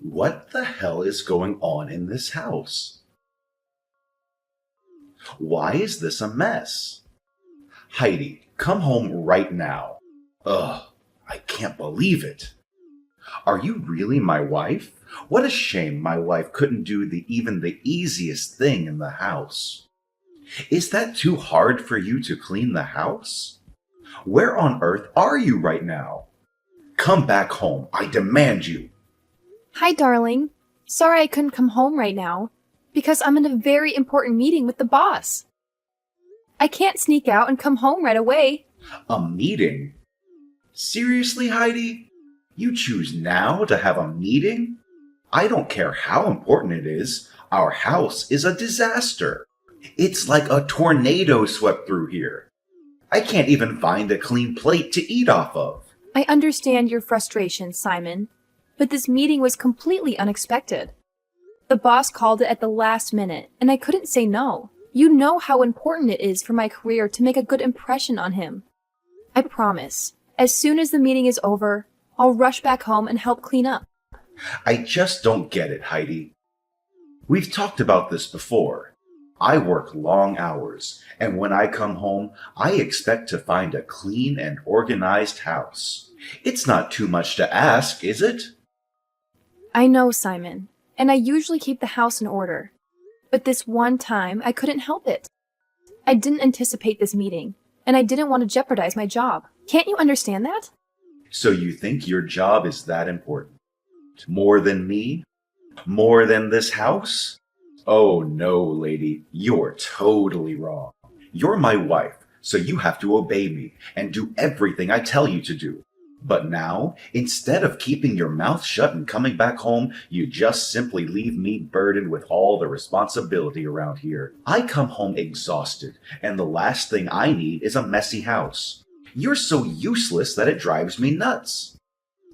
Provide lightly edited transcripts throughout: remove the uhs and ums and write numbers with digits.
What the hell is going on in this house? Why is this a mess? Heidi, come home right now. Ugh, I can't believe it. Are you really my wife? What a shame my wife couldn't do even the easiest thing in the house. Is that too hard for you to clean the house? Where on earth are you right now? Come back home. I demand you. Hi, darling. Sorry I couldn't come home right now, because I'm in a very important meeting with the boss. I can't sneak out and come home right away. A meeting? Seriously, Heidi? You choose now to have a meeting? I don't care how important it is. Our house is a disaster. It's like a tornado swept through here. I can't even find a clean plate to eat off of. I understand your frustration, Simon, but this meeting was completely unexpected. The boss called it at the last minute, and I couldn't say no. You know how important it is for my career to make a good impression on him. I promise, as soon as the meeting is over, I'll rush back home and help clean up. I just don't get it, Heidi. We've talked about this before. I work long hours, and when I come home, I expect to find a clean and organized house. It's not too much to ask, is it? I know, Simon, and I usually keep the house in order. But this one time, I couldn't help it. I didn't anticipate this meeting, and I didn't want to jeopardize my job. Can't you understand that? So you think your job is that important? More than me? More than this house? Oh no, lady, you're totally wrong. You're my wife, so you have to obey me and do everything I tell you to do. But now, instead of keeping your mouth shut and coming back home, you just simply leave me burdened with all the responsibility around here. I come home exhausted, and the last thing I need is a messy house. You're so useless that it drives me nuts.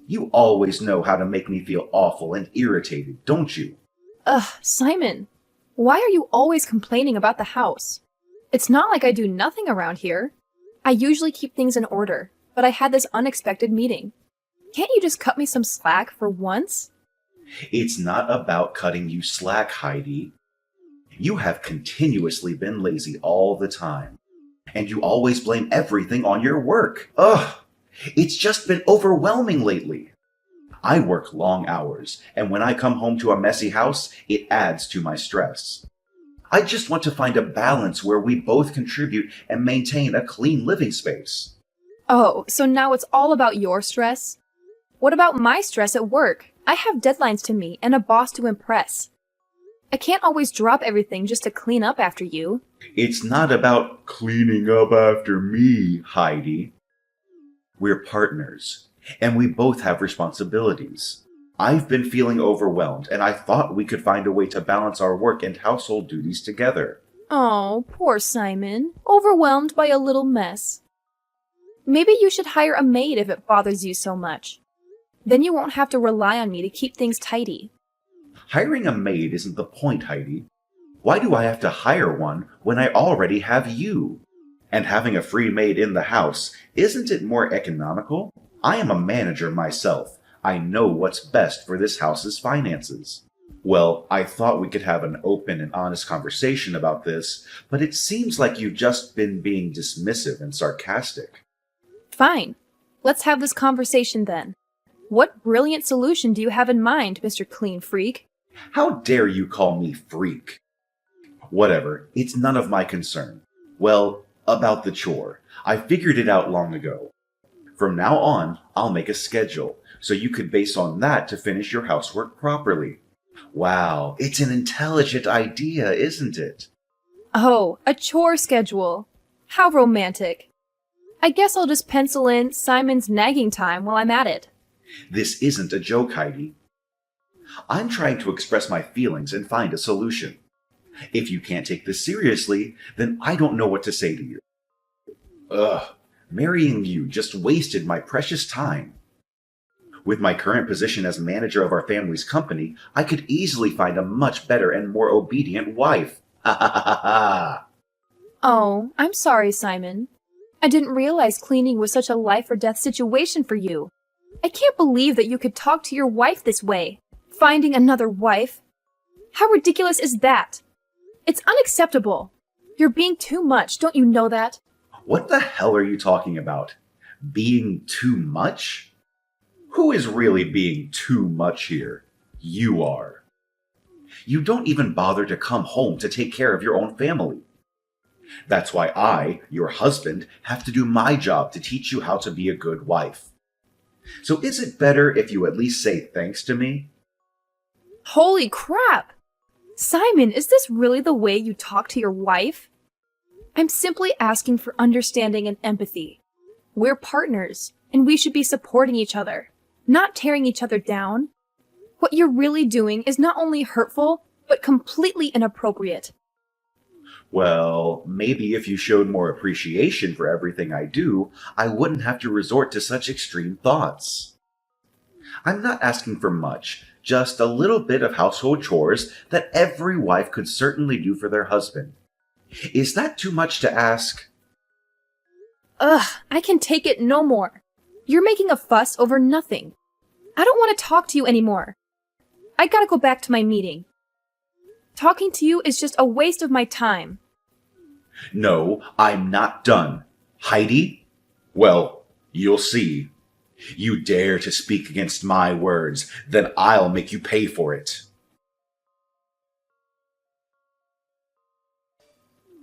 You always know how to make me feel awful and irritated, don't you? Ugh, Simon, why are you always complaining about the house? It's not like I do nothing around here. I usually keep things in order, but I had this unexpected meeting. Can't you just cut me some slack for once? It's not about cutting you slack, Heidi. You have continuously been lazy all the time, and you always blame everything on your work. Ugh! It's just been overwhelming lately. I work long hours, and when I come home to a messy house, it adds to my stress. I just want to find a balance where we both contribute and maintain a clean living space. Oh, so now it's all about your stress? What about my stress at work? I have deadlines to meet and a boss to impress. I can't always drop everything just to clean up after you. It's not about cleaning up after me, Heidi. We're partners, and we both have responsibilities. I've been feeling overwhelmed, and I thought we could find a way to balance our work and household duties together. Oh, poor Simon. Overwhelmed by a little mess. Maybe you should hire a maid if it bothers you so much. Then you won't have to rely on me to keep things tidy. Hiring a maid isn't the point, Heidi. Why do I have to hire one when I already have you? And having a free maid in the house, isn't it more economical? I am a manager myself. I know what's best for this house's finances. Well, I thought we could have an open and honest conversation about this, but it seems like you've just been being dismissive and sarcastic. Fine. Let's have this conversation then. What brilliant solution do you have in mind, Mr. Clean Freak? How dare you call me freak? Whatever, it's none of my concern. Well, about the chore. I figured it out long ago. From now on, I'll make a schedule, so you could base on that to finish your housework properly. Wow, it's an intelligent idea, isn't it? Oh, a chore schedule. How romantic. I guess I'll just pencil in Simon's nagging time while I'm at it. This isn't a joke, Heidi. I'm trying to express my feelings and find a solution. If you can't take this seriously, then I don't know what to say to you. Ugh, marrying you just wasted my precious time. With my current position as manager of our family's company, I could easily find a much better and more obedient wife. Ha ha ha ha ha! Oh, I'm sorry, Simon. I didn't realize cleaning was such a life or death situation for you. I can't believe that you could talk to your wife this way. finding another wife? How ridiculous is that? It's unacceptable. You're being too much, don't you know that? What the hell are you talking about? Being too much? Who is really being too much here? You are. You don't even bother to come home to take care of your own family. That's why I, your husband, have to do my job to teach you how to be a good wife. So is it better if you at least say thanks to me? Holy crap! Simon, is this really the way you talk to your wife? I'm simply asking for understanding and empathy. We're partners, and we should be supporting each other, not tearing each other down. What you're really doing is not only hurtful, but completely inappropriate. Well, maybe if you showed more appreciation for everything I do, I wouldn't have to resort to such extreme thoughts. I'm not asking for much, just a little bit of household chores that every wife could certainly do for their husband. Is that too much to ask? Ugh, I can take it no more. You're making a fuss over nothing. I don't want to talk to you anymore. I gotta go back to my meeting. Talking to you is just a waste of my time. No, I'm not done. Heidi? Well, you'll see. You dare to speak against my words, then I'll make you pay for it.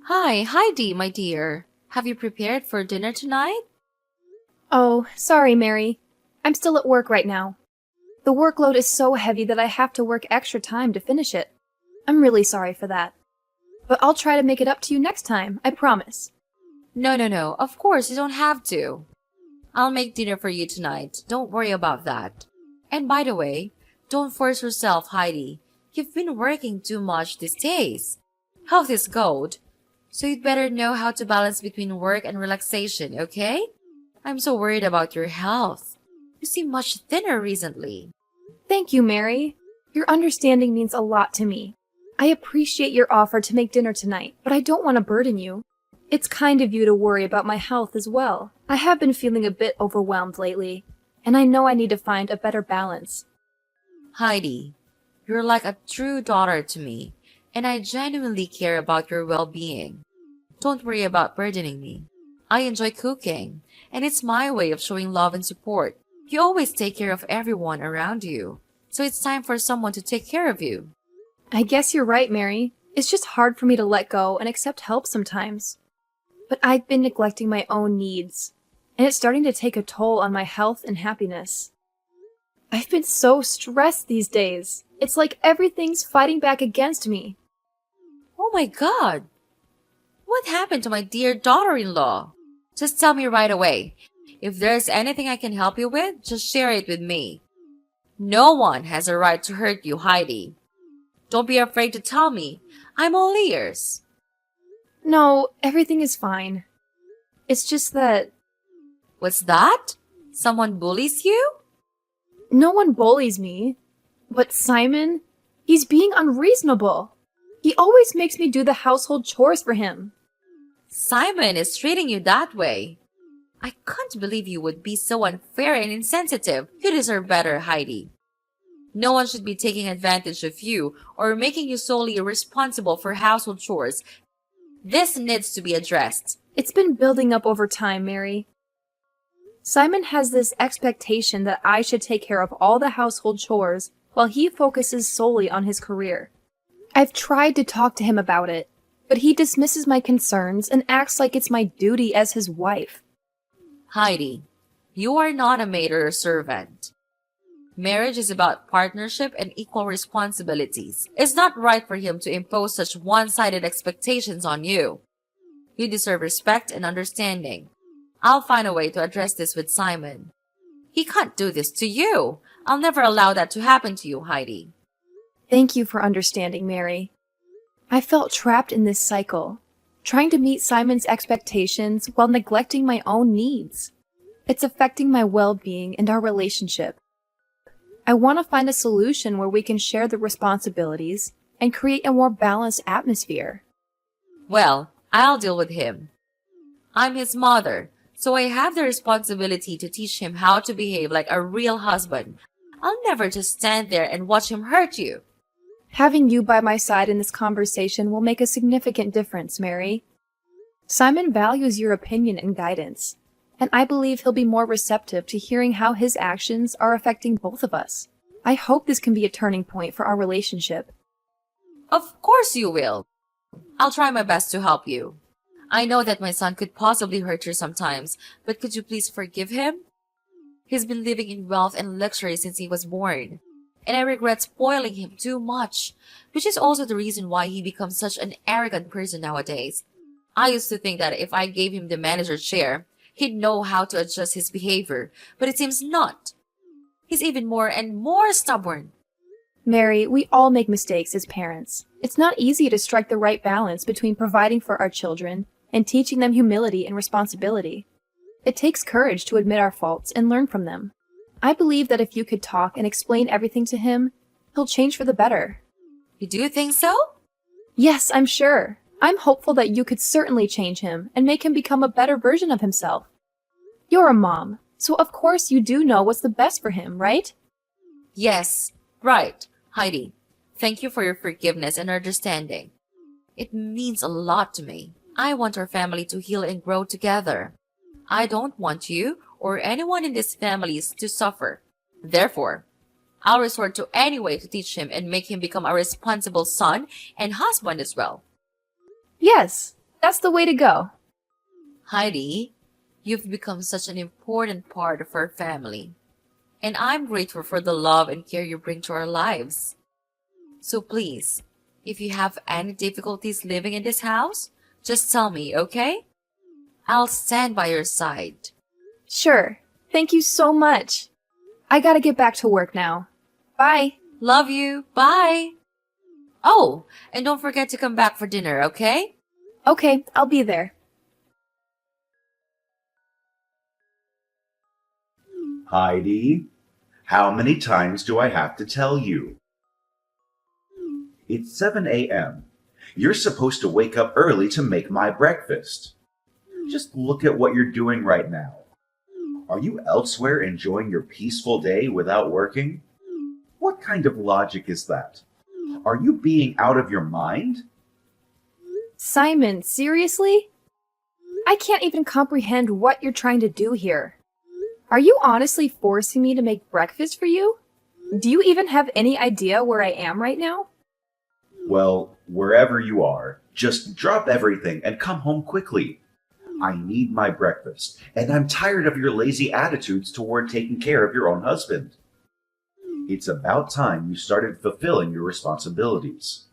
Hi, Heidi, my dear. Have you prepared for dinner tonight? Oh, sorry, Mary. I'm still at work right now. The workload is so heavy that I have to work extra time to finish it. I'm really sorry for that. But I'll try to make it up to you next time, I promise. No. Of course, you don't have to. I'll make dinner for you tonight. Don't worry about that. And by the way, don't force yourself, Heidi. You've been working too much these days. Health is gold. So you'd better know how to balance between work and relaxation, okay? I'm so worried about your health. You seem much thinner recently. Thank you, Mary. Your understanding means a lot to me. I appreciate your offer to make dinner tonight, but I don't want to burden you. It's kind of you to worry about my health as well. I have been feeling a bit overwhelmed lately, and I know I need to find a better balance. Heidi, you're like a true daughter to me, and I genuinely care about your well-being. Don't worry about burdening me. I enjoy cooking, and it's my way of showing love and support. You always take care of everyone around you, so it's time for someone to take care of you. I guess you're right, Mary. It's just hard for me to let go and accept help sometimes. But I've been neglecting my own needs, and it's starting to take a toll on my health and happiness. I've been so stressed these days. It's like everything's fighting back against me. Oh my God! What happened to my dear daughter-in-law? Just tell me right away. If there's anything I can help you with, just share it with me. No one has a right to hurt you, Heidi. Don't be afraid to tell me. I'm all ears. No, everything is fine. It's just that What's that? Someone bullies you? no one bullies me. But Simon, he's being unreasonable. He always makes me do the household chores for him. Simon is treating you that way. I can't believe you would be so unfair and insensitive. You deserve better, Heidi. No one should be taking advantage of you or making you solely responsible for household chores. This needs to be addressed. It's been building up over time, Mary. Simon has this expectation that I should take care of all the household chores while he focuses solely on his career. I've tried to talk to him about it, but he dismisses my concerns and acts like it's my duty as his wife. Heidi, you are not a maid or a servant. Marriage is about partnership and equal responsibilities. It's not right for him to impose such one-sided expectations on you. You deserve respect and understanding. I'll find a way to address this with Simon. He can't do this to you. I'll never allow that to happen to you, Heidi. Thank you for understanding, Mary. I felt trapped in this cycle, trying to meet Simon's expectations while neglecting my own needs. It's affecting my well-being and our relationship. I want to find a solution where we can share the responsibilities and create a more balanced atmosphere. Well, I'll deal with him. I'm his mother, so I have the responsibility to teach him how to behave like a real husband. I'll never just stand there and watch him hurt you. Having you by my side in this conversation will make a significant difference, Mary. Simon values your opinion and guidance, and I believe he'll be more receptive to hearing how his actions are affecting both of us. I hope this can be a turning point for our relationship. Of course you will. I'll try my best to help you. I know that my son could possibly hurt you sometimes, but could you please forgive him? He's been living in wealth and luxury since he was born, and I regret spoiling him too much, which is also the reason why he becomes such an arrogant person nowadays. I used to think that if I gave him the manager's chair, he'd know how to adjust his behavior, but it seems not. He's even more and more stubborn. Mary, we all make mistakes as parents. It's not easy to strike the right balance between providing for our children and teaching them humility and responsibility. It takes courage to admit our faults and learn from them. I believe that if you could talk and explain everything to him, he'll change for the better. You do think so? Yes, I'm sure. I'm hopeful that you could certainly change him and make him become a better version of himself. You're a mom, so of course you do know what's the best for him, right? Yes, right. Heidi, thank you for your forgiveness and understanding. It means a lot to me. I want our family to heal and grow together. I don't want you or anyone in these families to suffer. Therefore, I'll resort to any way to teach him and make him become a responsible son and husband as well. Yes, that's the way to go. Heidi, you've become such an important part of our family, and I'm grateful for the love and care you bring to our lives. So please, if you have any difficulties living in this house, just tell me, okay? I'll stand by your side. Sure. Thank you so much. I gotta get back to work now. Bye. Love you. Bye. Oh, and don't forget to come back for dinner, okay? Okay, I'll be there. Heidi, how many times do I have to tell you? It's 7 a.m. You're supposed to wake up early to make my breakfast. Just look at what you're doing right now. Are you elsewhere enjoying your peaceful day without working? What kind of logic is that? Are you being out of your mind? Simon, seriously? I can't even comprehend what you're trying to do here. Are you honestly forcing me to make breakfast for you? Do you even have any idea where I am right now? Well, wherever you are, just drop everything and come home quickly. I need my breakfast, and I'm tired of your lazy attitudes toward taking care of your own husband. It's about time you started fulfilling your responsibilities.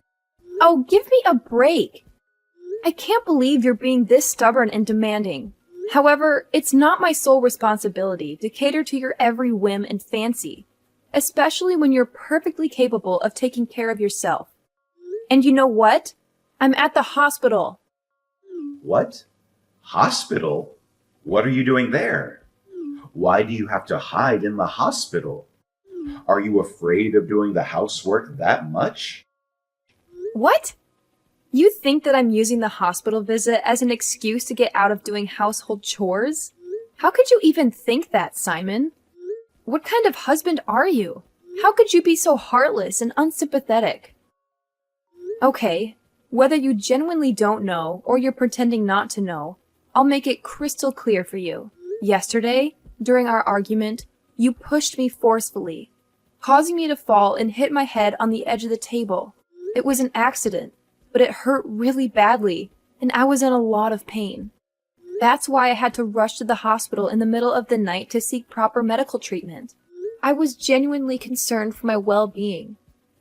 Oh, give me a break. I can't believe you're being this stubborn and demanding. However, it's not my sole responsibility to cater to your every whim and fancy, especially when you're perfectly capable of taking care of yourself. And you know what? I'm at the hospital. What? Hospital? What are you doing there? Why do you have to hide in the hospital? Are you afraid of doing the housework that much? What? You think that I'm using the hospital visit as an excuse to get out of doing household chores? How could you even think that, Simon? What kind of husband are you? How could you be so heartless and unsympathetic? Okay, whether you genuinely don't know or you're pretending not to know, I'll make it crystal clear for you. Yesterday, during our argument, you pushed me forcefully, causing me to fall and hit my head on the edge of the table. It was an accident, but it hurt really badly, and I was in a lot of pain. That's why I had to rush to the hospital in the middle of the night to seek proper medical treatment. I was genuinely concerned for my well-being,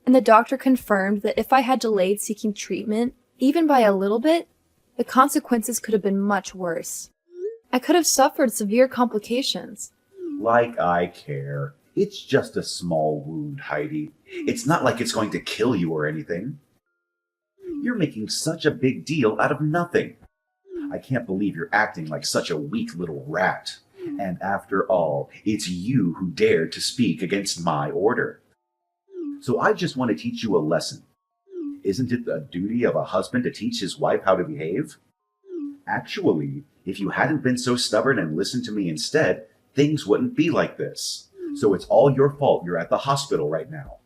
and the doctor confirmed that if I had delayed seeking treatment, even by a little bit, the consequences could have been much worse. I could have suffered severe complications. Like I care. It's just a small wound, Heidi. It's not like it's going to kill you or anything. You're making such a big deal out of nothing. I can't believe you're acting like such a weak little rat. And after all, it's you who dared to speak against my order. So I just want to teach you a lesson. Isn't it the duty of a husband to teach his wife how to behave? Actually, if you hadn't been so stubborn and listened to me instead, things wouldn't be like this. So it's all your fault you're at the hospital right now.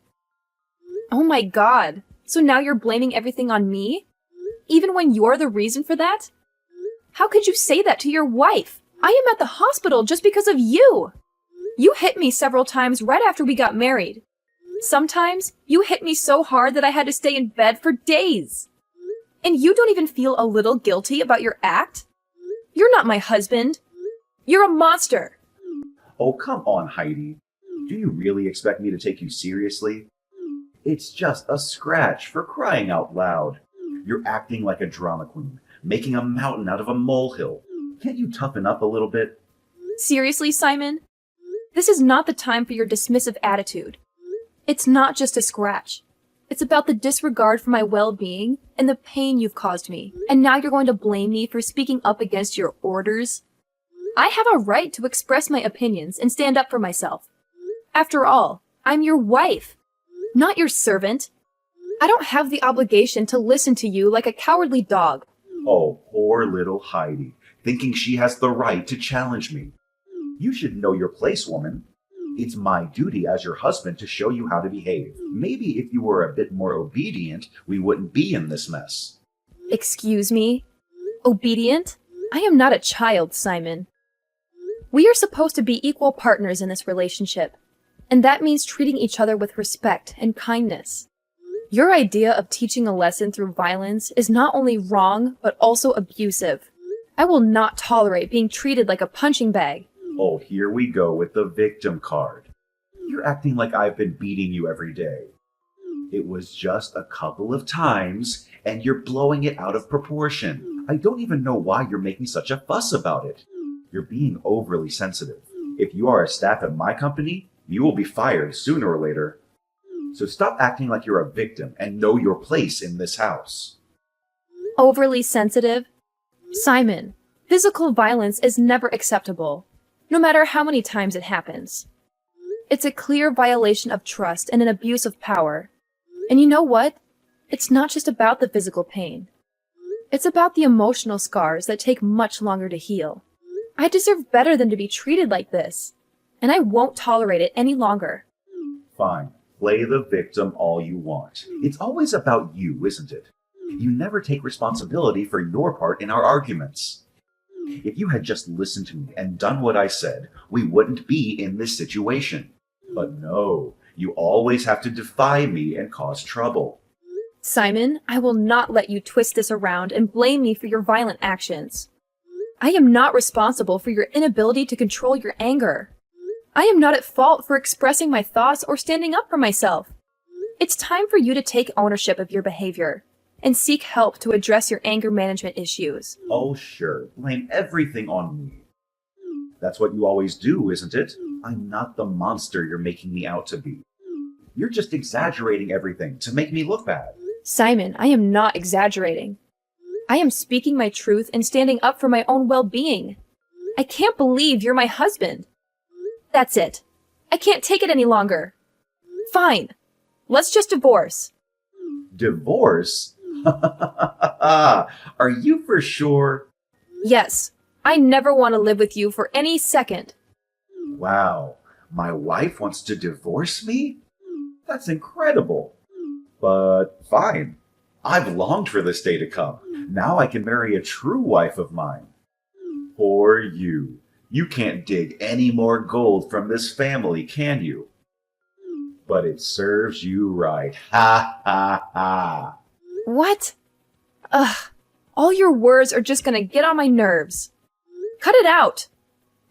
Oh my god. So now you're blaming everything on me? Even when you're the reason for that? How could you say that to your wife? I am at the hospital just because of you. You hit me several times right after we got married. Sometimes you hit me so hard that I had to stay in bed for days. And you don't even feel a little guilty about your act? You're not my husband. You're a monster. Oh, come on, Heidi. Do you really expect me to take you seriously? It's just a scratch, for crying out loud. You're acting like a drama queen, making a mountain out of a molehill. Can't you toughen up a little bit? Seriously, Simon? This is not the time for your dismissive attitude. It's not just a scratch. It's about the disregard for my well-being and the pain you've caused me. And now you're going to blame me for speaking up against your orders? I have a right to express my opinions and stand up for myself. After all, I'm your wife, not your servant. I don't have the obligation to listen to you like a cowardly dog. Oh, poor little Heidi, thinking she has the right to challenge me. You should know your place, woman. It's my duty as your husband to show you how to behave. Maybe if you were a bit more obedient, we wouldn't be in this mess. Excuse me? Obedient? I am not a child, Simon. We are supposed to be equal partners in this relationship, and that means treating each other with respect and kindness. Your idea of teaching a lesson through violence is not only wrong, but also abusive. I will not tolerate being treated like a punching bag. Oh, here we go with the victim card. You're acting like I've been beating you every day. It was just a couple of times, and you're blowing it out of proportion. I don't even know why you're making such a fuss about it. You're being overly sensitive. If you are a staff at my company, you will be fired sooner or later. So stop acting like you're a victim and know your place in this house. Overly sensitive? Simon, physical violence is never acceptable, no matter how many times it happens. It's a clear violation of trust and an abuse of power. And you know what? It's not just about the physical pain. It's about the emotional scars that take much longer to heal. I deserve better than to be treated like this, and I won't tolerate it any longer. Fine. Play the victim all you want. It's always about you, isn't it? You never take responsibility for your part in our arguments. If you had just listened to me and done what I said, we wouldn't be in this situation. But no, you always have to defy me and cause trouble. Simon, I will not let you twist this around and blame me for your violent actions. I am not responsible for your inability to control your anger. I am not at fault for expressing my thoughts or standing up for myself. It's time for you to take ownership of your behavior and seek help to address your anger management issues. Oh, sure. Blame everything on me. That's what you always do, isn't it? I'm not the monster you're making me out to be. You're just exaggerating everything to make me look bad. Simon, I am not exaggerating. I am speaking my truth and standing up for my own well-being. I can't believe you're my husband. That's it. I can't take it any longer. Fine. Let's just divorce. Divorce? Are you for sure? Yes. I never want to live with you for any second. Wow. My wife wants to divorce me? That's incredible. But fine. I've longed for this day to come. Now I can marry a true wife of mine. Poor you. You can't dig any more gold from this family, can you? But it serves you right. Ha ha ha. What? Ugh. All your words are just gonna get on my nerves. Cut it out.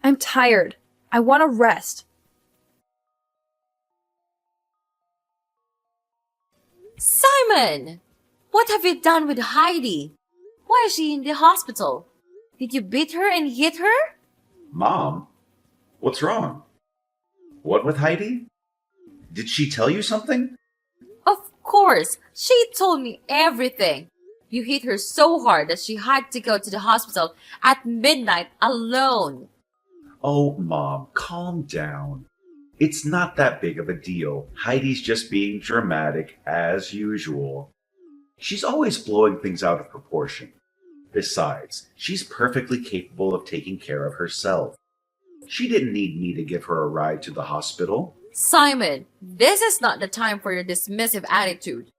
I'm tired. I want to rest. Simon! What have you done with Heidi? Why is she in the hospital? Did you beat her and hit her? Mom, what's wrong? What with Heidi? Did she tell you something? Of course, she told me everything. You hit her so hard that she had to go to the hospital at midnight alone. Oh, Mom, calm down. It's not that big of a deal. Heidi's just being dramatic as usual. She's always blowing things out of proportion. Besides, she's perfectly capable of taking care of herself. She didn't need me to give her a ride to the hospital. Simon, this is not the time for your dismissive attitude.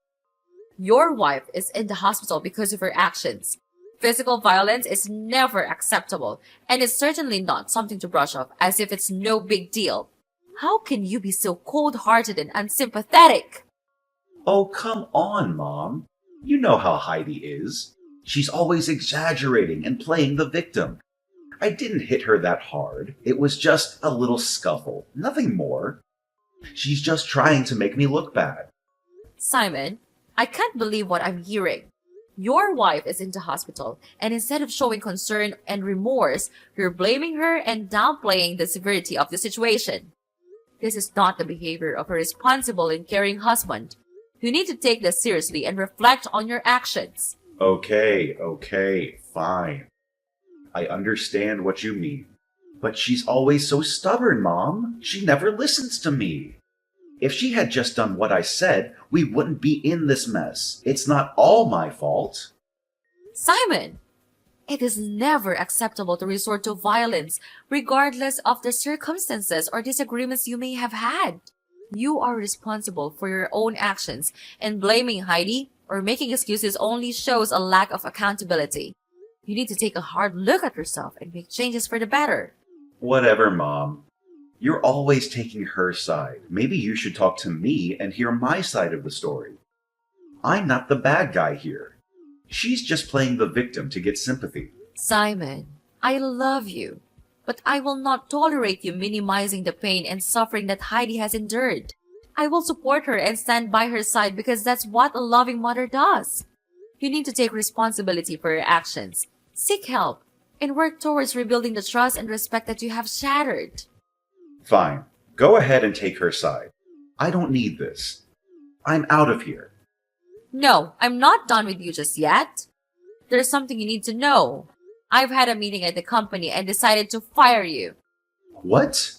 Your wife is in the hospital because of her actions. Physical violence is never acceptable, and it's certainly not something to brush off as if it's no big deal. How can you be so cold-hearted and unsympathetic? Oh, come on, Mom. You know how Heidi is. She's always exaggerating and playing the victim. I didn't hit her that hard. It was just a little scuffle, nothing more. She's just trying to make me look bad. Simon, I can't believe what I'm hearing. Your wife is in the hospital, and instead of showing concern and remorse, you're blaming her and downplaying the severity of the situation. This is not the behavior of a responsible and caring husband. You need to take this seriously and reflect on your actions. Okay, fine. I understand what you mean. But she's always so stubborn, Mom. She never listens to me. If she had just done what I said, we wouldn't be in this mess. It's not all my fault. Simon, it is never acceptable to resort to violence, regardless of the circumstances or disagreements you may have had. You are responsible for your own actions, and blaming Heidi or making excuses only shows a lack of accountability. You need to take a hard look at yourself and make changes for the better. Whatever, Mom. You're always taking her side. Maybe you should talk to me and hear my side of the story. I'm not the bad guy here. She's just playing the victim to get sympathy. Simon, I love you, but I will not tolerate you minimizing the pain and suffering that Heidi has endured. I will support her and stand by her side because that's what a loving mother does. You need to take responsibility for your actions, seek help, and work towards rebuilding the trust and respect that you have shattered. Fine. Go ahead and take her side. I don't need this. I'm out of here. No, I'm not done with you just yet. There's something you need to know. I've had a meeting at the company and decided to fire you. What?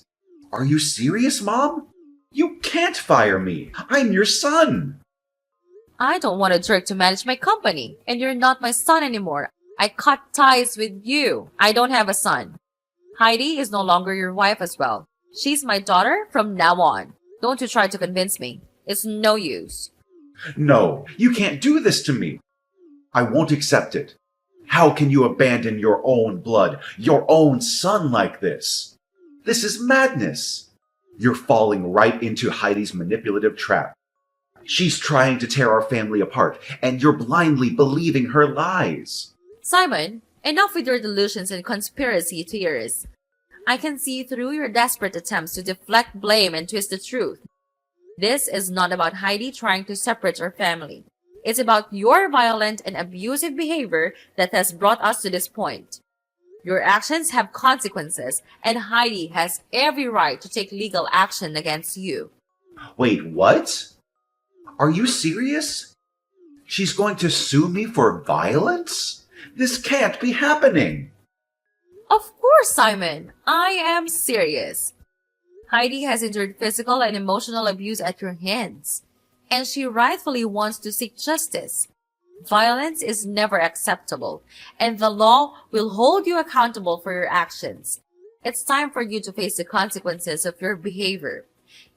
Are you serious, Mom? You can't fire me. I'm your son. I don't want a jerk to manage my company, and you're not my son anymore. I cut ties with you. I don't have a son. Heidi is no longer your wife as well. She's my daughter from now on. Don't you try to convince me. It's no use. No, you can't do this to me. I won't accept it. How can you abandon your own blood, your own son like this? This is madness. You're falling right into Heidi's manipulative trap. She's trying to tear our family apart, and you're blindly believing her lies. Simon, enough with your delusions and conspiracy theories. I can see through your desperate attempts to deflect blame and twist the truth. This is not about Heidi trying to separate our family. It's about your violent and abusive behavior that has brought us to this point. Your actions have consequences, and Heidi has every right to take legal action against you. Wait, what? Are you serious? She's going to sue me for violence? This can't be happening. Of course, Simon. I am serious. Heidi has endured physical and emotional abuse at your hands, and she rightfully wants to seek justice. Violence is never acceptable, and the law will hold you accountable for your actions. It's time for you to face the consequences of your behavior,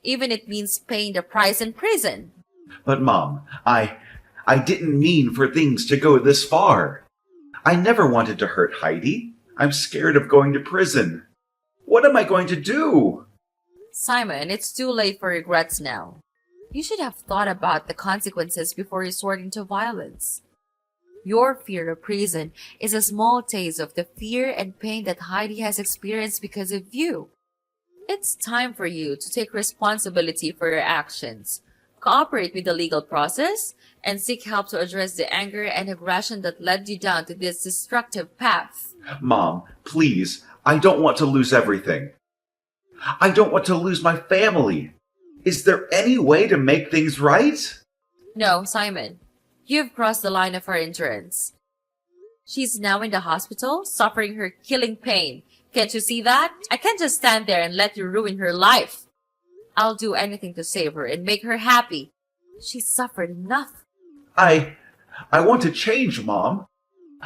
even if it means paying the price in prison. But Mom, I didn't mean for things to go this far. I never wanted to hurt Heidi. I'm scared of going to prison. What am I going to do? Simon, it's too late for regrets now. You should have thought about the consequences before resorting to violence. Your fear of prison is a small taste of the fear and pain that Heidi has experienced because of you. It's time for you to take responsibility for your actions, cooperate with the legal process, and seek help to address the anger and aggression that led you down to this destructive path. Mom, please, I don't want to lose everything. I don't want to lose my family. Is there any way to make things right? No, Simon. You've crossed the line of her endurance. She's now in the hospital, suffering her killing pain. Can't you see that? I can't just stand there and let you ruin her life. I'll do anything to save her and make her happy. She's suffered enough. I want to change, Mom.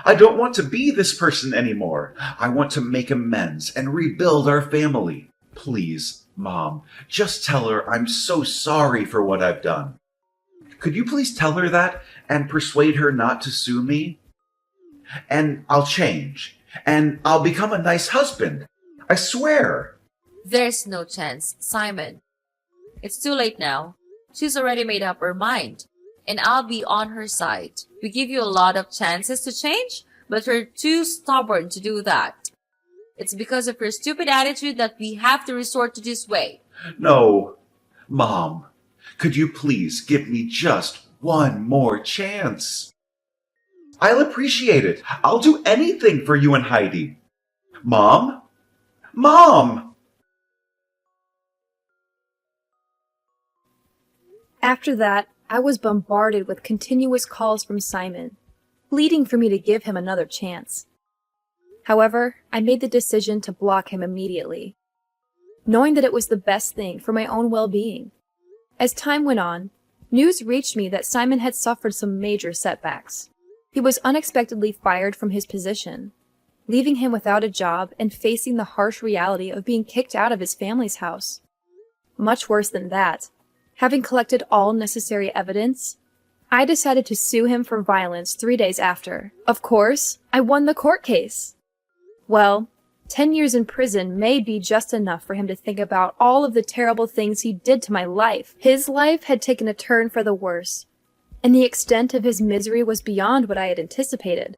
I don't want to be this person anymore. I want to make amends and rebuild our family. Please, Mom, just tell her I'm so sorry for what I've done. Could you please tell her that and persuade her not to sue me? And I'll change. And I'll become a nice husband. I swear. There's no chance, Simon. It's too late now. She's already made up her mind. And I'll be on her side. We give you a lot of chances to change, but you're too stubborn to do that. It's because of your stupid attitude that we have to resort to this way. No. Mom, could you please give me just one more chance? I'll appreciate it. I'll do anything for you and Heidi. Mom? Mom! After that, I was bombarded with continuous calls from Simon, pleading for me to give him another chance. However, I made the decision to block him immediately, knowing that it was the best thing for my own well-being. As time went on, news reached me that Simon had suffered some major setbacks. He was unexpectedly fired from his position, leaving him without a job and facing the harsh reality of being kicked out of his family's house. Much worse than that, having collected all necessary evidence, I decided to sue him for violence 3 days after. Of course, I won the court case. Well, 10 years in prison may be just enough for him to think about all of the terrible things he did to my life. His life had taken a turn for the worse, and the extent of his misery was beyond what I had anticipated.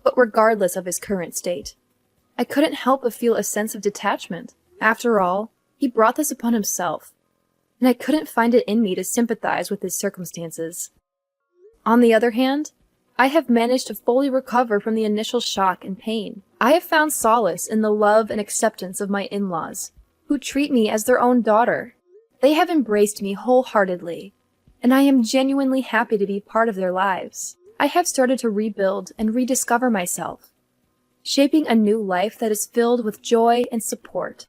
But regardless of his current state, I couldn't help but feel a sense of detachment. After all, he brought this upon himself, and I couldn't find it in me to sympathize with his circumstances. On the other hand, I have managed to fully recover from the initial shock and pain. I have found solace in the love and acceptance of my in-laws, who treat me as their own daughter. They have embraced me wholeheartedly, and I am genuinely happy to be part of their lives. I have started to rebuild and rediscover myself, shaping a new life that is filled with joy and support.